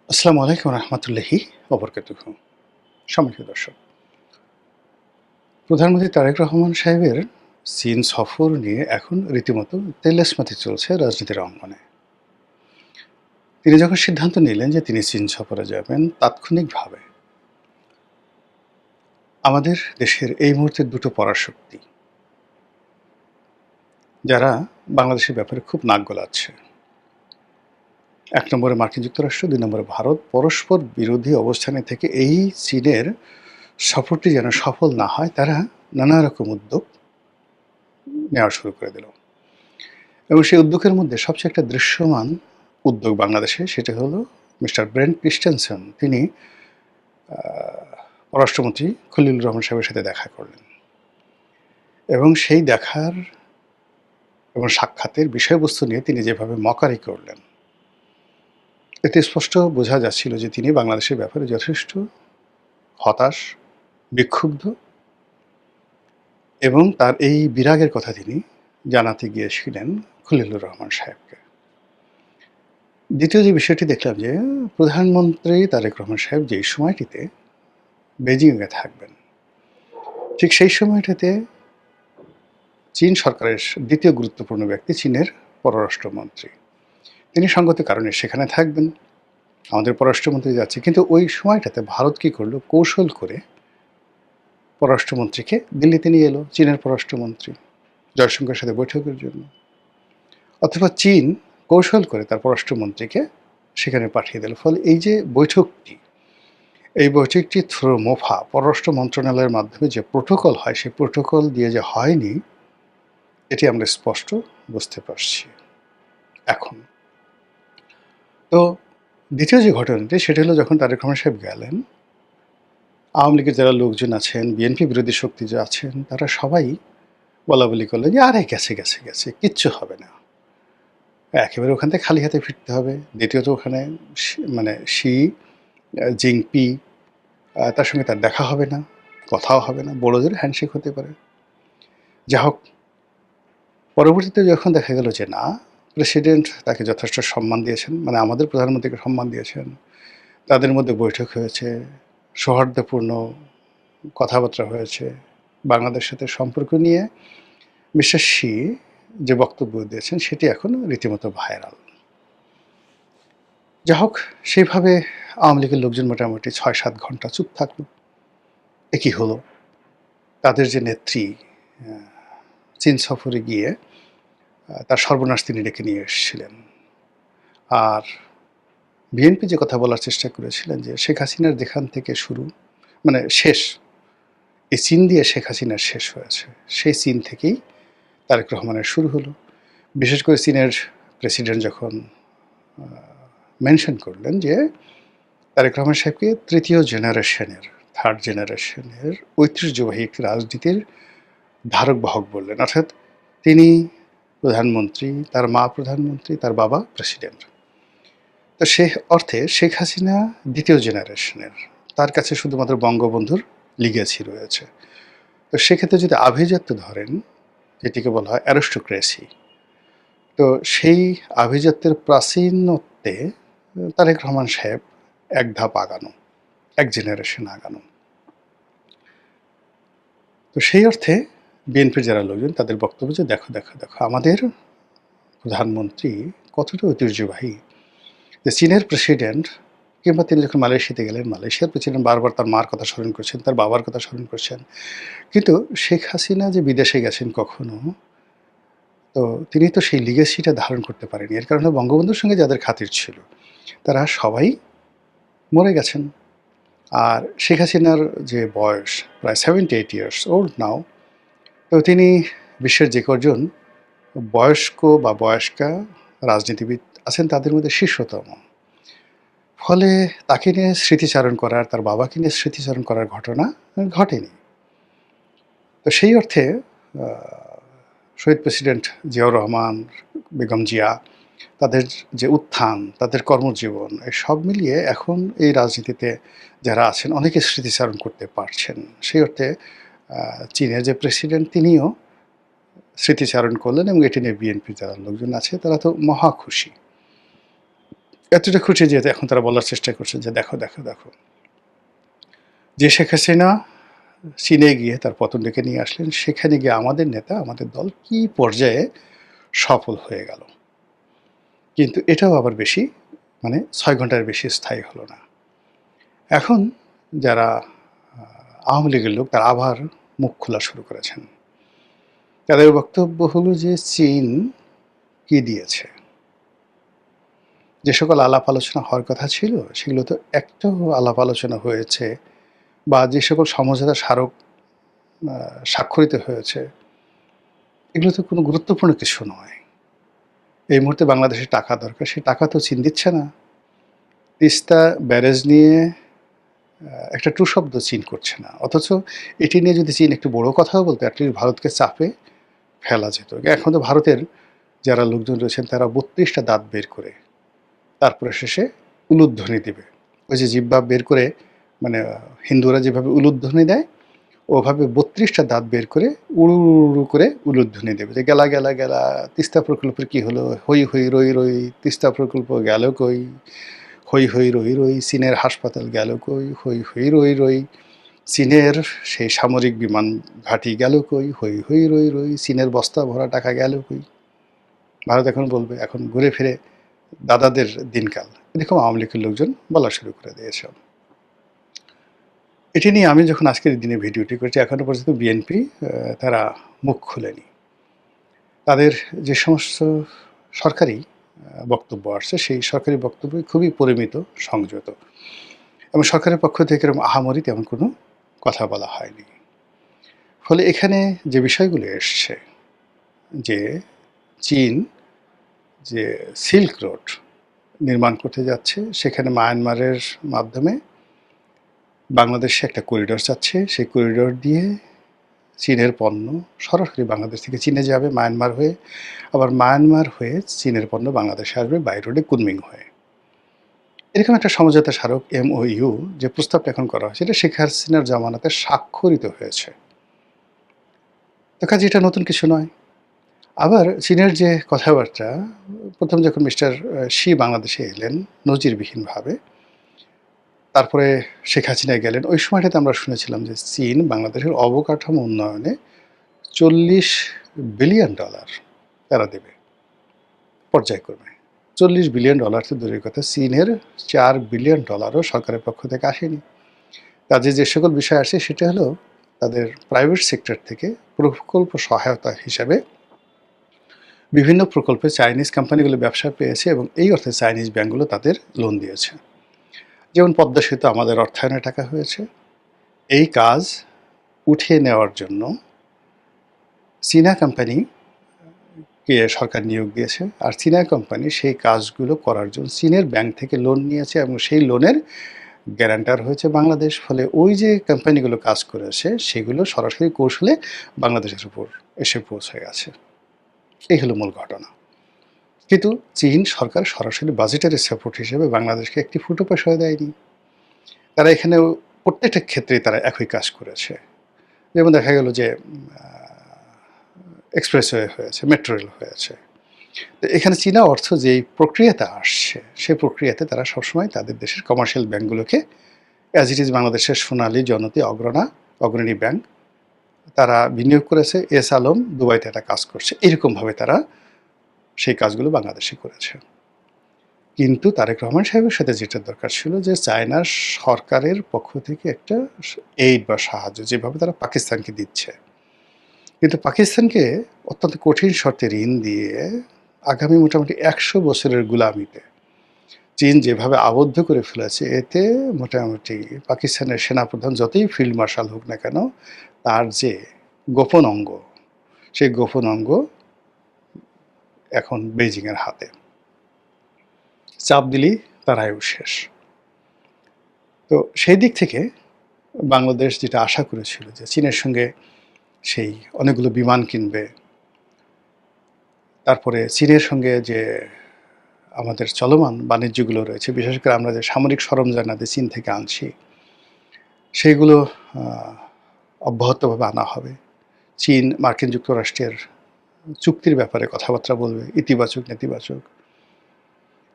আসসালামু আলাইকুম রহমতুল্লাহি ওবরকাতুহু। সম্মানিত দর্শক, প্রধানমন্ত্রী তারেক রহমান সাহেবের চীন সফর নিয়ে এখন রীতিমতো তেলেস্মাতি চলছে রাজনীতির অঙ্গনে। তিনি যখন সিদ্ধান্ত নিলেন যে তিনি চীন সফরে যাবেন, তাৎক্ষণিকভাবে আমাদের দেশের এই মুহূর্তে দুটো পরাশক্তি, যারা বাংলাদেশের ব্যাপারে খুব নাক গলাচ্ছে। এক নম্বরে মার্কিন যুক্তরাষ্ট্র, দুই নম্বরে ভারত, পরস্পর বিরোধী অবস্থানে থেকে এই চীনের সফরটি যেন সফল না হয়, তারা নানা রকম উদ্যোগ নেওয়া শুরু করে দিল। এবং সেই উদ্যোগের মধ্যে সবচেয়ে একটা দৃশ্যমান উদ্যোগ বাংলাদেশে, সেটা হলো মিস্টার ব্রেন্ট ক্রিস্টেনসেন। তিনি পররাষ্ট্রমন্ত্রী খলিলুর রহমান সাহেবের সাথে দেখা করলেন এবং সেই দেখার এবং সাক্ষাতের বিষয়বস্তু নিয়ে তিনি যেভাবে মকারি করলেন, এতে স্পষ্ট বোঝা যাচ্ছিল যে তিনি বাংলাদেশের ব্যাপারে যথেষ্ট হতাশ, বিক্ষুব্ধ, এবং তার এই বিরাগের কথা তিনি জানাতে গিয়েছিলেন খলিলুর রহমান সাহেবকে। দ্বিতীয় যে বিষয়টি দেখলাম, যে প্রধানমন্ত্রী তারেক রহমান সাহেব যেই সময়টিতে বেজিংয়ে থাকবেন, ঠিক সেই সময়টাতে চীন সরকারের দ্বিতীয় গুরুত্বপূর্ণ ব্যক্তি, চীনের পররাষ্ট্রমন্ত্রী, তিনি সঙ্গত কারণে সেখানে থাকবেন। আমাদের পররাষ্ট্রমন্ত্রী যাচ্ছে, কিন্তু ওই সময়টাতে ভারত কী করলো, কৌশল করে পররাষ্ট্রমন্ত্রীকে দিল্লিতে নিয়ে এলো, চীনের পররাষ্ট্রমন্ত্রী জয়শঙ্করের সাথে বৈঠকের জন্য। অথবা চীন কৌশল করে তার পররাষ্ট্রমন্ত্রীকে সেখানে পাঠিয়ে দিল। ফলে এই যে বৈঠকটি, এই বৈঠকটি থ্রু মোফা, পররাষ্ট্র মন্ত্রণালয়ের মাধ্যমে যে প্রোটোকল হয়, সেই প্রোটোকল দিয়ে যে হয়নি, এটি আমরা স্পষ্ট বুঝতে পারছি এখন। তো দ্বিতীয় যে ঘটনাটি, সেটা হলো যখন তারেক রহমান সাহেব গেলেন, আওয়ামী লীগের যারা লোকজন আছেন, বিএনপি বিরোধী শক্তি যে আছেন, তারা সবাই বলাবলি করলেন যে আরে গেছে গেছে গেছে, কিচ্ছু হবে না, একেবারে ওখান থেকে খালি হাতে ফিরতে হবে। দ্বিতীয়ত ওখানে মানে শি জিংপি, তার সঙ্গে তার দেখা হবে না, কথাও হবে না, বড় জোরে হ্যান্ডশেক হতে পারে। যা হোক, পরবর্তীতে যখন দেখা গেল যে না, প্রেসিডেন্ট তাকে যথেষ্ট সম্মান দিয়েছেন, মানে আমাদের প্রধানমন্ত্রীকে সম্মান দিয়েছেন, তাদের মধ্যে বৈঠক হয়েছে, সৌহার্দ্যপূর্ণ কথাবার্তা হয়েছে, বাংলাদেশের সাথে সম্পর্ক নিয়ে মিস্টার শি যে বক্তব্য দিয়েছেন, সেটি এখন রীতিমতো ভাইরাল। যা হোক, সেইভাবে আওয়ামী লীগের লোকজন মোটামুটি ৬-৭ ঘন্টা চুপ থাকলো। এ কী হলো? তাদের যে নেত্রী চীন সফরে গিয়ে তার সর্বনাশ তিনি ডেকে নিয়ে এসেছিলেন। আর বিএনপি যে কথা বলার চেষ্টা করেছিলেন যে শেখ হাসিনার যেখান থেকে শুরু, মানে শেষ, এই চীন দিয়ে শেখ হাসিনার শেষ হয়েছে, সেই চীন থেকেই তারেক রহমানের শুরু হলো। বিশেষ করে চীনের প্রেসিডেন্ট যখন মেনশন করলেন যে তারেক রহমান সাহেবকে তৃতীয় জেনারেশনের, থার্ড জেনারেশনের ঐতিহ্যবাহী একটি রাজনীতির ধারক বাহক বললেন। অর্থাৎ তিনি প্রধানমন্ত্রী, তার মা প্রধানমন্ত্রী, তার বাবা প্রেসিডেন্ট। তো সে অর্থে শেখ হাসিনা দ্বিতীয় জেনারেশনের, তার কাছে শুধুমাত্র বঙ্গবন্ধুর লিগেসি রয়েছে। তো সেক্ষেত্রে যদি আভিজাত্য ধরেন, যেটিকে বলা হয় অ্যারিস্টোক্রেসি, তো সেই আভিজাত্যের প্রাচীনত্বে তারেক রহমান সাহেব এক ধাপ আগানো, এক জেনারেশন আগানো। তো সেই অর্থে বিএনপির যারা লোকজন, তাদের বক্তব্য যে দেখো দেখো দেখো আমাদের প্রধানমন্ত্রী কতটা ঐতিহ্যবাহী, যে চীনের প্রেসিডেন্ট, কিংবা তিনি যখন মালয়েশিয়াতে গেলেন, মালয়েশিয়ার প্রেসিডেন্ট বারবার তার মার কথা স্মরণ করছেন, তার বাবার কথা স্মরণ করছেন। কিন্তু শেখ হাসিনা যে বিদেশে গেছেন কখনো, তো তিনি তো সেই লিগেসিটা ধারণ করতে পারেনি। এর কারণে বঙ্গবন্ধুর সঙ্গে যাদের খাতির ছিল, তারা সবাই মরে গেছেন। আর শেখ হাসিনার যে বয়স, প্রায় 78 ইয়ার্স ওল্ড নাও, তো তিনি বিশ্বের যে কজন বয়স্ক বা বয়স্কা রাজনীতিবিদ আছেন, তাদের মধ্যে শীর্ষতম। ফলে তাকে নিয়ে স্মৃতিচারণ করার, তার বাবাকে নিয়ে স্মৃতিচারণ করার ঘটনা ঘটেনি। তো সেই অর্থে শহীদ প্রেসিডেন্ট জিয়াউর রহমান, বেগম জিয়া, তাদের যে উত্থান, তাদের কর্মজীবন, এই সব মিলিয়ে এখন এই রাজনীতিতে যারা আছেন, অনেকে স্মৃতিচারণ করতে পারছেন। সেই অর্থে চীনের যে প্রেসিডেন্ট, তিনিও স্মৃতিচারণ করলেন, এবং এটি নিয়ে বিএনপির যারা লোকজন আছে, তারা তো মহা খুশি। এতটা খুঁটে যে এখন তারা বলার চেষ্টা করছে যে দেখো দেখো দেখো, যে শেখ হাসিনা চীনে গিয়ে তার পতন ডেকে নিয়ে আসলেন, সেখানে গিয়ে আমাদের নেতা, আমাদের দল কি পর্যায়ে সফল হয়ে গেল। কিন্তু এটাও আবার বেশি, মানে ৬ ঘন্টার বেশি স্থায়ী হলো না। এখন যারা আওয়ামী লীগের লোক, তারা আবার মুখ খোলা শুরু করেছেন। তাদের বক্তব্য হলো যে চীন কি দিয়েছে, যে সকল আলাপ আলোচনা হওয়ার কথা ছিল সেগুলো তো একটাও আলাপ আলোচনা হয়েছে, বা যে সকল সমঝোতা স্মারক স্বাক্ষরিত হয়েছে, এগুলো তো কোনো গুরুত্বপূর্ণ কিছু নয়। এই মুহূর্তে বাংলাদেশের টাকা দরকার, সেই টাকা তো চীন দিচ্ছে না। তিস্তা ব্যারেজ নিয়ে একটা ট্রু শব্দ চীন করছে না, অথচ এটি নিয়ে যদি চীন একটু বড় কথাও বলতো, অ্যাটলিস্ট ভারতকে চাপে ফেলা যেত। এখন তো ভারতের যারা লোকজন রয়েছেন তারা ৩২টা দাঁত বের করে তারপরে শেষে উলুধ্বনি দিবে। ওই যে জিহ্বা বের করে, মানে হিন্দুরা যেভাবে উলুধ্বনি দেয়, ওভাবে ৩২টা দাঁত বের করে উড়ু উড়ু করে উলুধ্বনি দেবে, যে গেলা গেলা গেলা, তিস্তা প্রকল্পের কি হলো, হই হই রই রই, তিস্তা প্রকল্প গেল কই, হই হই রই রই, চীনের হাসপাতাল গেল কই, হই হই রই রই, চীনের সেই সামরিক বিমান ঘাঁটি গেল কই, হই হই রই রই, চীনের বস্তা ভরা টাকা গেল কই। ভারত এখন বলবে, এখন ঘুরে ফিরে দাদাদের দিনকাল, এরকম আওয়ামী লীগের লোকজন বলা শুরু করে দিয়েছে। এটি নিয়ে আমি যখন আজকের দিনে ভিডিওটি করছি, এখনও পর্যন্ত বিএনপি তারা মুখ খুলেনি। তাদের যে সমস্ত সরকারি বক্তব্য আসছে, সেই সরকারি বক্তব্যই খুবই পরিমিত, সংযত, এবং সরকারের পক্ষ থেকে এরকম আহামরি তেমন কোনো কথা বলা হয়নি। ফলে এখানে যে বিষয়গুলো এসছে, যে চীন যে সিল্ক রোড নির্মাণ করতে যাচ্ছে, সেখানে মায়ানমারের মাধ্যমে বাংলাদেশে একটা করিডোর যাচ্ছে, সেই করিডোর দিয়ে চীনের পণ্য সরাসরি বাংলাদেশ থেকে চীনে যাবে মায়ানমার হয়ে, আবার মায়ানমার হয়ে চীনের পণ্য বাংলাদেশে আসবে বাই রোডে কুনমিং হয়ে। এরকম একটা সমঝোতা স্মারক MOU যে প্রস্তাবটা এখন করা হয়েছে, এটা শেখ হাসিনার জামানাতে স্বাক্ষরিত হয়েছে। তো কাজে এটা নতুন কিছু নয়। আবার চীনের যে কথাবার্তা, প্রথম যখন মিস্টার শি বাংলাদেশে এলেন নজিরবিহীনভাবে, তারপরে শেখ হাসিনা গেলেন, ওই সময়টাতে আমরা শুনেছিলাম যে চীন বাংলাদেশের অবকাঠামো উন্নয়নে $40 বিলিয়ন তারা দেবে পর্যায়ক্রমে। $40 বিলিয়ন তো দূরের কথা, চীনের $4 বিলিয়ন সরকারের পক্ষ থেকে আসেনি। কাজে যে সকল বিষয় আসে সেটা হলো তাদের প্রাইভেট সেক্টর থেকে প্রকল্প সহায়তা হিসাবে বিভিন্ন প্রকল্পে চাইনিজ কোম্পানিগুলো ব্যবসা পেয়েছে, এবং এই অর্থে চাইনিজ ব্যাঙ্কগুলো তাদের লোন দিয়েছে। যেমন পদ্মা সেতু আমাদের অর্থায়নে টাকা হয়েছে। এই কাজ উঠিয়ে নেওয়ার জন্য চীনা কোম্পানিকে সরকার নিয়োগ দিয়েছে, আর চীনা কোম্পানি সেই কাজগুলো করার জন্য চীনের ব্যাংক থেকে লোন নিয়েছে, এবং সেই লোনের গ্যারান্টার হয়েছে বাংলাদেশ। ফলে ওই যে কোম্পানিগুলো কাজ করেছে সেগুলো সরাসরি কৌশলে বাংলাদেশের উপর এসে পৌঁছে গেছে। এই হলো মূল ঘটনা। কিন্তু চীন সরকার সরাসরি বাজেটারি সাপোর্ট হিসেবে বাংলাদেশকে একটি ফুটো পয়সাও দেয়নি। তারা এখানেও প্রত্যেকটা ক্ষেত্রেই তারা একই কাজ করেছে। যেমন দেখা গেল যে এক্সপ্রেসওয়ে হয়েছে, মেট্রো রেল হয়েছে। তো এখানে চীনা অর্থ যেই প্রক্রিয়াতে আসছে, সেই প্রক্রিয়াতে তারা সবসময় তাদের দেশের কমার্শিয়াল ব্যাঙ্কগুলোকে, অ্যাজ ইট ইজ বাংলাদেশের সোনালী, জনতা, অগ্রণী ব্যাংক, তারা বিনিয়োগ করেছে। এস আলম দুবাইতে একটা কাজ করছে, এরকমভাবে তারা সেই কাজগুলো বাংলাদেশে করেছে। কিন্তু তারেক রহমান সাহেবের সাথে যেটা দরকার ছিল, যে চায়নার সরকারের পক্ষ থেকে একটা এইড বা সাহায্য, যেভাবে তারা পাকিস্তানকে দিচ্ছে, কিন্তু পাকিস্তানকে অত্যন্ত কঠিন শর্তে ঋণ দিয়ে আগামী মোটামুটি 100 বছরের গুলামিতে চীন যেভাবে আবদ্ধ করে ফেলেছে, এতে মোটামুটি পাকিস্তানের সেনাপ্রধান যতই ফিল্ড মার্শাল হোক না কেন, তার যে গোপন অঙ্গ, সেই গোপন অঙ্গ এখন বেইজিংয়ের হাতে। চাপ দিলেই তারাও শেষ। তো সেই দিক থেকে বাংলাদেশ যেটা আশা করেছিল যে চীনের সঙ্গে সেই অনেকগুলো বিমান কিনবে, তারপরে চীনের সঙ্গে যে আমাদের চলমান বাণিজ্যগুলো রয়েছে, বিশেষ করে আমরা যে সামরিক সরঞ্জামাদি চীন থেকে আনছি, সেইগুলো অব্যাহতভাবে আনা হবে। চীন মার্কিন যুক্তরাষ্ট্রের চুক্তির ব্যাপারে কথাবার্তা বলবে, ইতিবাচক নেতিবাচক।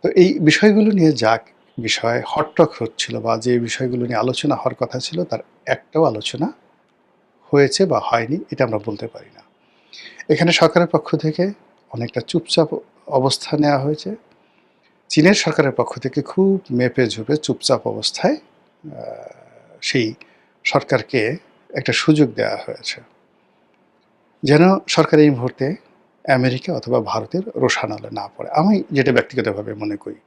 তো এই বিষয়গুলো নিয়ে যা বিষয় হটটক হচ্ছিল বা যে বিষয়গুলো নিয়ে আলোচনা হওয়ার কথা ছিল তার একটাও আলোচনা হয়েছে বা হয়নি এটা আমরা বলতে পারি না। এখানে সরকারের পক্ষ থেকে অনেকটা চুপচাপ অবস্থা নেওয়া হয়েছে। চীনের সরকারের পক্ষ থেকে খুব মেপে ঝুঁপে চুপচাপ অবস্থায় সেই সরকারকে একটা সুযোগ দেওয়া হয়েছে যেন সরকার এই মুহূর্তে আমেরিকা অথবা ভারতের রোষানলে না পড়ে। আমি যেটা ব্যক্তিগতভাবে মনে করি।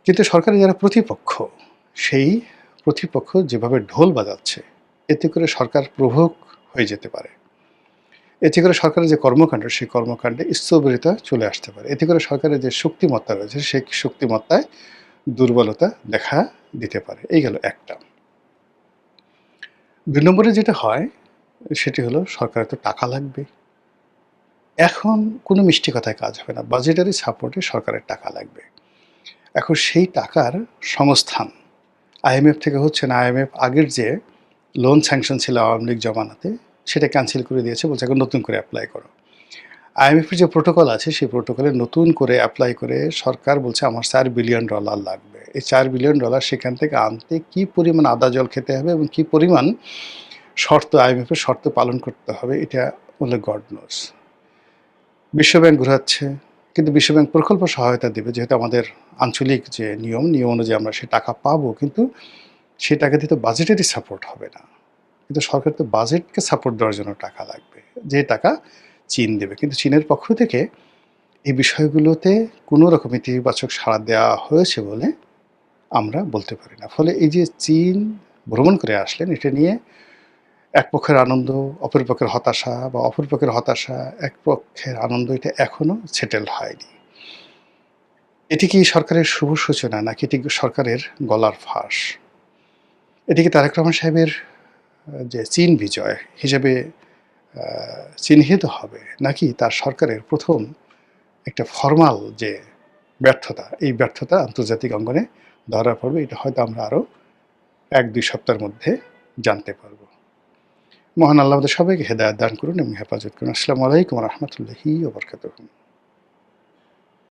কিন্তু সরকারের যারা প্রতিপক্ষ, সেই প্রতিপক্ষ যেভাবে ঢোল বাজাচ্ছে, এতে করে সরকার প্রভোগ হয়ে যেতে পারে। এতে করে সরকারের যে কর্মকাণ্ড, সেই কর্মকাণ্ডে স্থবিরতা চলে আসতে পারে। এতে করে সরকারের যে শক্তিমত্তা রয়েছে, সেই শক্তিমত্তায় দুর্বলতা দেখা দিতে পারে। এই গেল একটা। ২ নম্বরে যেটা হয়, সেটি হলো সরকারের তো টাকা লাগবে। এখন কোনো মিষ্টি কথায় কাজ হবে না। বাজেটারি সাপোর্টে সরকারের টাকা লাগবে। এখন সেই টাকার সংস্থান আইএমএফ থেকে হচ্ছে না। আইএমএফ আগের যে লোন স্যাংশন ছিল আওয়ামী লীগ জমানাতে, সেটা ক্যানসেল করে দিয়েছে, বলছে এখন নতুন করে অ্যাপ্লাই করো। আইএমএফের যে প্রোটোকল আছে, সেই প্রোটোকলে নতুন করে অ্যাপ্লাই করে সরকার বলছে আমার $4 বিলিয়ন লাগবে। এই $4 বিলিয়ন সেখান থেকে আনতে কী পরিমাণ আদা জল খেতে হবে এবং কী পরিমাণ শর্ত, আইএমএফের শর্ত পালন করতে হবে, এটা বলে গড নোস। বিশ্বব্যাংক ঘোরাচ্ছে, কিন্তু বিশ্বব্যাংক প্রকল্প সহায়তা দেবে, যেহেতু আমাদের আঞ্চলিক যে নিয়ম অনুযায়ী আমরা সে টাকা পাবো, কিন্তু সেই টাকা দিয়ে তো বাজেটেরই সাপোর্ট হবে না। কিন্তু সরকার তো বাজেটকে সাপোর্ট দেওয়ার জন্য টাকা লাগবে, যে টাকা চীন দেবে। কিন্তু চীনের পক্ষ থেকে এই বিষয়গুলোতে কোনো রকম ইতিবাচক সাড়া দেওয়া হয়েছে বলে আমরা বলতে পারি না। ফলে এই যে চীন ভ্রমণ করে আসলেন, এটা নিয়ে এক পক্ষের আনন্দ, অপর পক্ষের হতাশা, বা অপর পক্ষের হতাশা, এক পক্ষের আনন্দ, এটা এখনও সেটেল হয়নি। এটি কি সরকারের শুভ সূচনা, নাকি এটি সরকারের গলার ফাঁস? এটি কি তারেক রহমান সাহেবের যে চীন বিজয় হিসেবে চিহ্নিত হবে, নাকি তার সরকারের প্রথম একটা ফরমাল যে ব্যর্থতা, এই ব্যর্থতা আন্তর্জাতিক অঙ্গনে ধরা পড়বে? এটা হয়তো আমরা আরও ১-২ সপ্তাহের মধ্যে জানতে পারব। মহান আল্লাহ আমাদের সবাইকে হেদায়েত দান করুন এবং হেফাজত করুন। আসসালামু আলাইকুম ওয়া রাহমাতুল্লাহি ওয়া বারাকাতুহু।